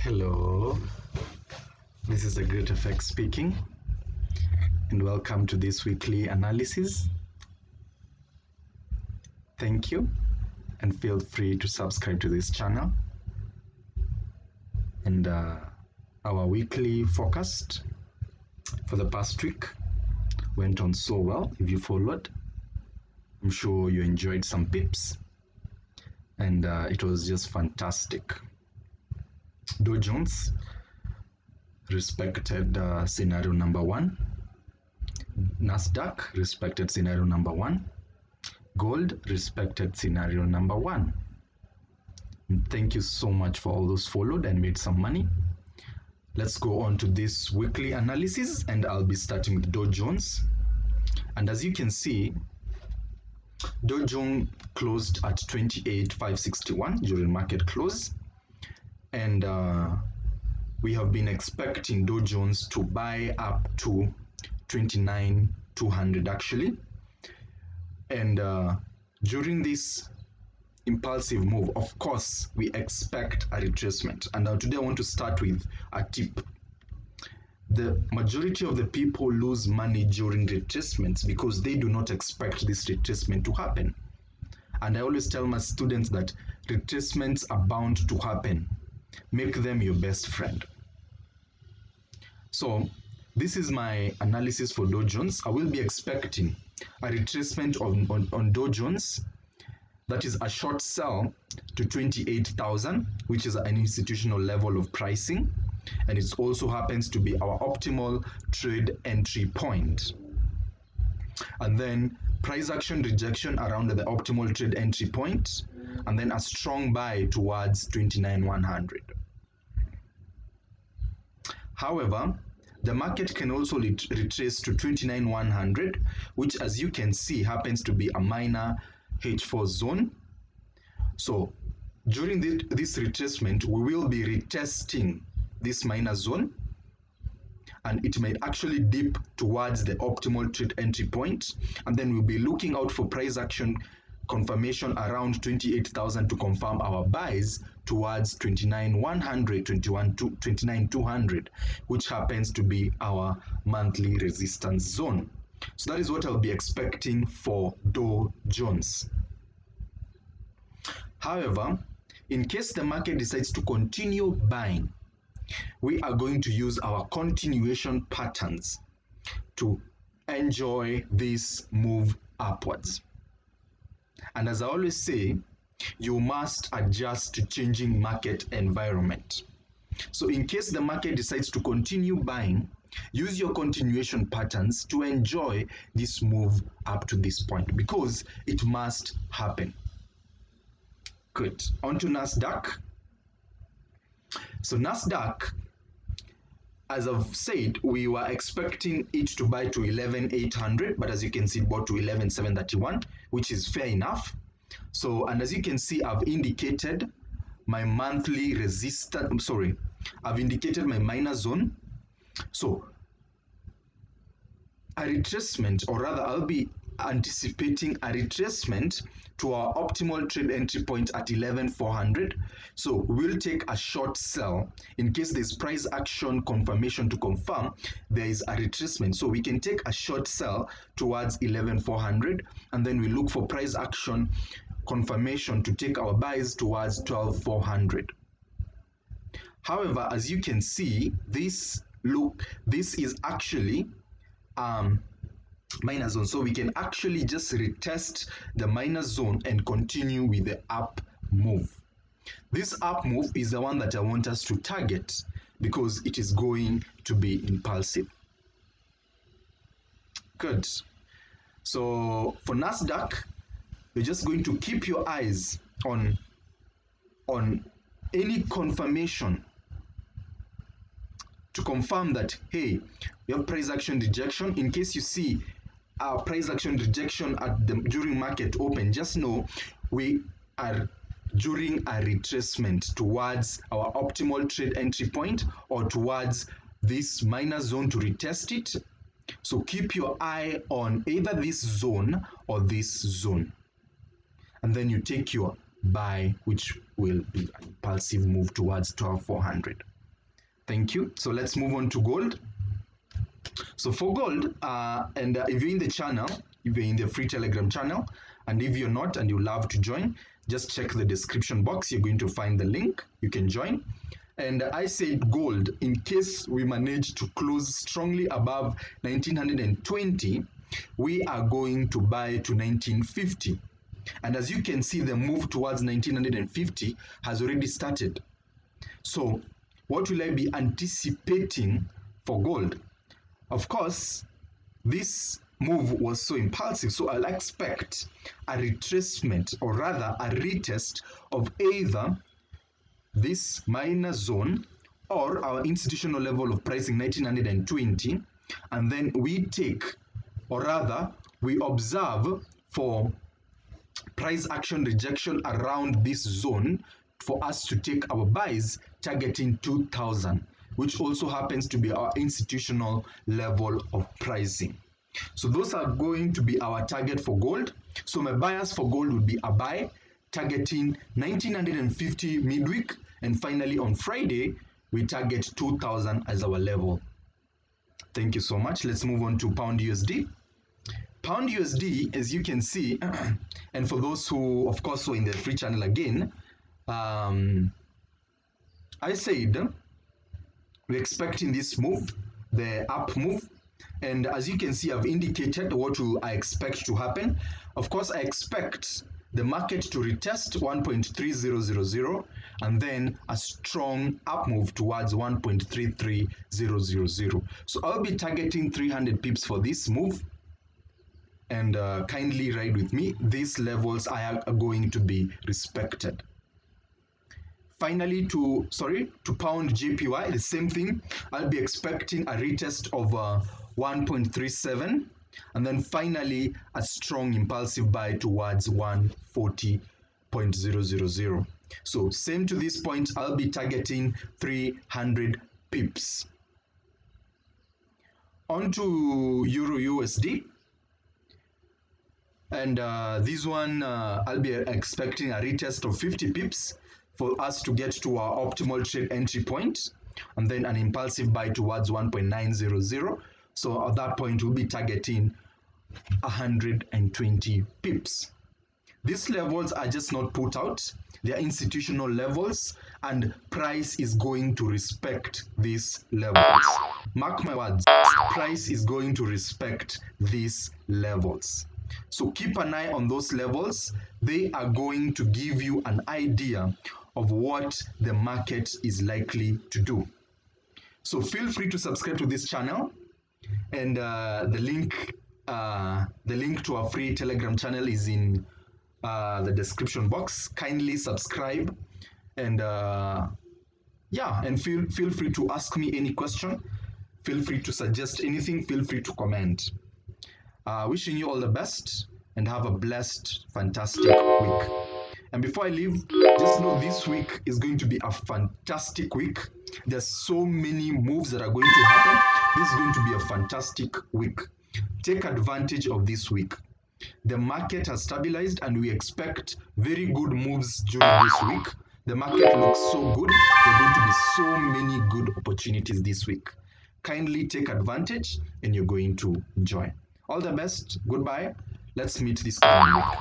Hello, this is Thegreat FX speaking, and welcome to this weekly analysis. Thank you, and feel free to subscribe to this channel. And our weekly forecast for the past week went on so well. If you followed, I'm sure you enjoyed some pips, and it was just fantastic. Dow Jones respected scenario number 1. Nasdaq respected scenario number 1. Gold respected scenario number 1. And thank you so much for all those followed and made some money. Let's go on to this weekly analysis, and I'll be starting with Dow Jones. And as you can see, Dow Jones closed at 28,561 during market close, and we have been expecting Dow Jones to buy up to 29,200 actually. And during this impulsive move, of course, we expect a retracement. And today I want to start with a tip. The majority of the people lose money during retracements because they do not expect this retracement to happen. And I always tell my students that retracements are bound to happen. Make them your best friend. So this is my analysis for Dow Jones. I will be expecting a retracement on Dow Jones. That is a short sell to 28,000, which is an institutional level of pricing. And it also happens to be our optimal trade entry point. And then price action rejection around the optimal trade entry point, and then a strong buy towards 29,100. However, the market can also retrace to 29,100, which, as you can see, happens to be a minor H4 zone. So during this retracement, we will be retesting this minor zone, and it may actually dip towards the optimal trade entry point, and then we'll be looking out for price action confirmation around 28,000 to confirm our buys towards 29,100, 29,200, which happens to be our monthly resistance zone. So that is what I'll be expecting for Dow Jones. However, in case the market decides to continue buying, we are going to use our continuation patterns to enjoy this move upwards. And as I always say, you must adjust to changing market environment. So in case the market decides to continue buying, use your continuation patterns to enjoy this move up to this point, because it must happen. Good. On to Nasdaq. So Nasdaq, as I've said, we were expecting it to buy to 11,800, but as you can see, it bought to 11,731, which is fair enough. So, and as you can see, I've indicated my monthly resistance, I've indicated my minor zone. So a retracement, or rather I'll be anticipating a retracement to our optimal trade entry point at 11,400. So we'll take a short sell in case there's price action confirmation to confirm there is a retracement. So we can take a short sell towards 11,400, and then we look for price action confirmation to take our buys towards 12,400. However, as you can see, this is actually minor zone, so we can actually just retest the minor zone and continue with the up move. This up move is the one that I want us to target because it is going to be impulsive. Good. So for Nasdaq, you're just going to keep your eyes on any confirmation to confirm that, hey, we have price action rejection. In case you see our price action rejection during market open, just know we are during a retracement towards our optimal trade entry point or towards this minor zone to retest it. So keep your eye on either this zone or this zone, and then you take your buy, which will be an impulsive move towards 12,400. Thank you. So let's move on to gold. So for gold, if you're in the channel, if you're in the free Telegram channel, and if you're not and you love to join, just check the description box. You're going to find the link. You can join. And I said gold, in case we manage to close strongly above 1920, we are going to buy to 1950. And as you can see, the move towards 1950 has already started. So what will I be anticipating for gold? Of course, this move was so impulsive, so I'll expect a retracement, or rather a retest of either this minor zone or our institutional level of pricing 1920, and then we take, or rather we observe for price action rejection around this zone for us to take our buys targeting 2000, which also happens to be our institutional level of pricing. So those are going to be our target for gold. So my bias for gold would be a buy targeting 1950 midweek, and finally on Friday we target 2000 as our level. Thank you so much. Let's move on to pound USD. Pound USD, as you can see, and for those who of course were in the free channel again, I said we're expecting this move, the up move, and as you can see, I've indicated what I expect to happen. Of course, I expect the market to retest 1.3000 and then a strong up move towards 1.33000. So I'll be targeting 300 pips for this move, and kindly ride with me. These levels are going to be respected. Finally, to pound JPY, the same thing. I'll be expecting a retest of 1.37, and then finally a strong impulsive buy towards 140.000. So same to this point, I'll be targeting 300 pips. On to EURUSD. And this one, I'll be expecting a retest of 50 pips for us to get to our optimal trade entry point, and then an impulsive buy towards 1.900. So at that point, we'll be targeting 120 pips. These levels are just not put out. They are institutional levels, and price is going to respect these levels. Mark my words, price is going to respect these levels. So keep an eye on those levels. They are going to give you an idea of what the market is likely to do. So feel free to subscribe to this channel, and the link to our free Telegram channel is in the description box. Kindly subscribe, and and feel free to ask me any question. Feel free to suggest anything. Feel free to comment. Wishing you all the best, and have a blessed, fantastic week. And before I leave, just know this week is going to be a fantastic week. There's so many moves that are going to happen. This is going to be a fantastic week. Take advantage of this week. The market has stabilized, and we expect very good moves during this week. The market looks so good. There are going to be so many good opportunities this week. Kindly take advantage, and you're going to enjoy. All the best. Goodbye. Let's meet this coming week.